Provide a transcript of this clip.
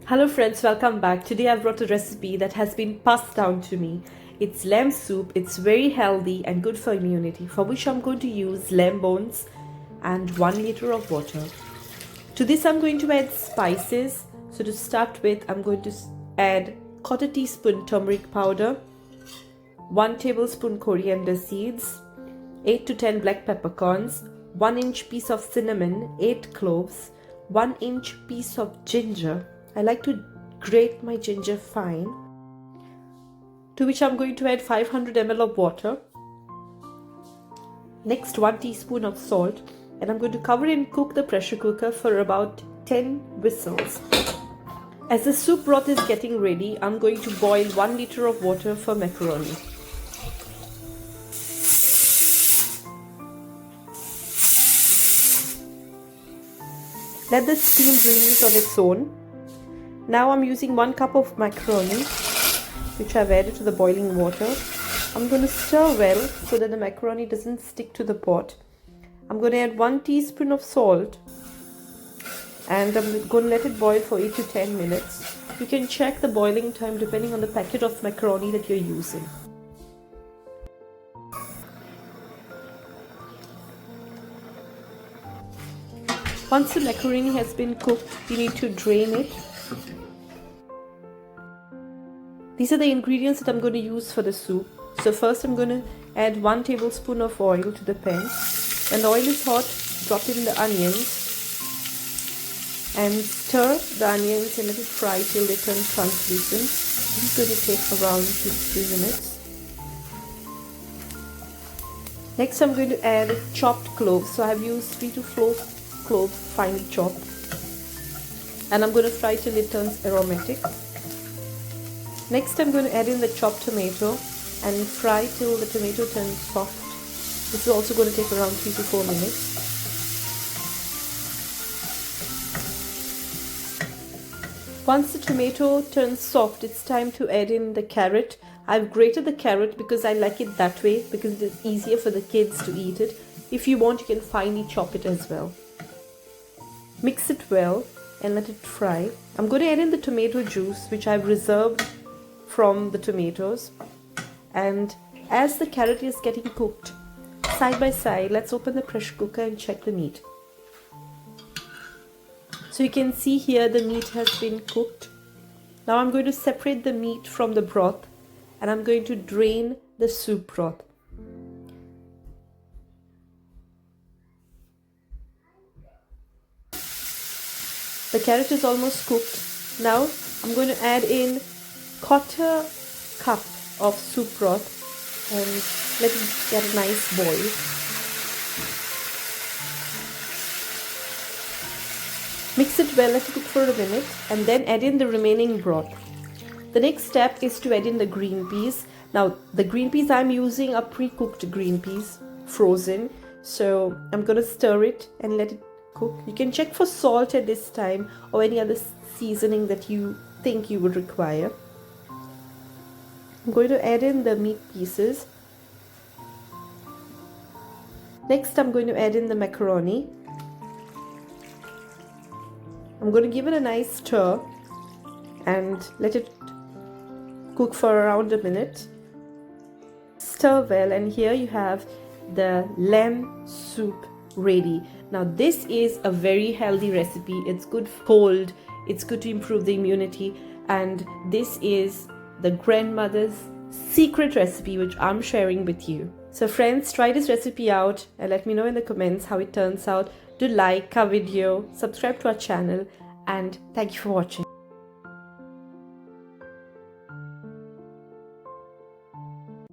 Hello friends, welcome back. Today I've brought a recipe that has been passed down to me. It's lamb soup. It's very healthy and good for immunity, for which I'm going to use lamb bones and 1 liter of water. To this I'm going to add spices. So to start with, I'm going to add 1/4 teaspoon turmeric powder, 1 tablespoon coriander seeds, 8 to 10 black peppercorns, 1 inch piece of cinnamon, 8 cloves, 1 inch piece of ginger. I like to grate my ginger fine, to which I'm going to add 500 ml of water. Next, 1 teaspoon of salt, and I'm going to cover and cook the pressure cooker for about 10 whistles. As the soup broth is getting ready, I'm going to boil 1 liter of water for macaroni. Let the steam release on its own. Now I'm using 1 cup of macaroni, which I've added to the boiling water. I'm going to stir well so that the macaroni doesn't stick to the pot. I'm going to add 1 teaspoon of salt, and I'm going to let it boil for 8 to 10 minutes. You can check the boiling time depending on the packet of macaroni that you're using. Once the macaroni has been cooked, you need to drain it. These are the ingredients that I'm going to use for the soup. So first I'm going to add 1 tablespoon of oil to the pan. When the oil is hot, drop in the onions and stir the onions and let it fry till they turn translucent. This is going to take around 2 to 3 minutes. Next I'm going to add chopped cloves. So I have used 3 to 4 cloves finely chopped. And I'm going to fry till it turns aromatic. Next I'm going to add in the chopped tomato and fry till the tomato turns soft. This is also going to take around 3 to 4 minutes. Once the tomato turns soft, it's time to add in the carrot. I've grated the carrot because I like it that way, because it is easier for the kids to eat it. If you want, you can finely chop it as well. Mix it well and let it fry. I'm going to add in the tomato juice, which I've reserved from the tomatoes. And as the carrot is getting cooked side by side, let's open the pressure cooker and check the meat. So you can see here the meat has been cooked. Now I'm going to separate the meat from the broth, and I'm going to drain the soup broth. The carrot is almost cooked. Now I'm going to add in 1/4 cup of soup broth and let it get a nice boil. Mix it well, let it cook for a minute, and then add in the remaining broth. The next step is to add in the green peas. Now the green peas I'm using are pre-cooked green peas, frozen. So I'm going to stir it and let it cook. You can check for salt at this time or any other seasoning that you think you would require. I'm going to add in the meat pieces. Next I'm going to add in the macaroni. I'm going to give it a nice stir and let it cook for around a minute. Stir well, and here you have the lamb soup ready. Now this is a very healthy recipe. It's good for cold, it's good to improve the immunity, and this is the grandmother's secret recipe which I'm sharing with you. So friends, try this recipe out and let me know in the comments how it turns out. Do like our video, subscribe to our channel, and thank you for watching.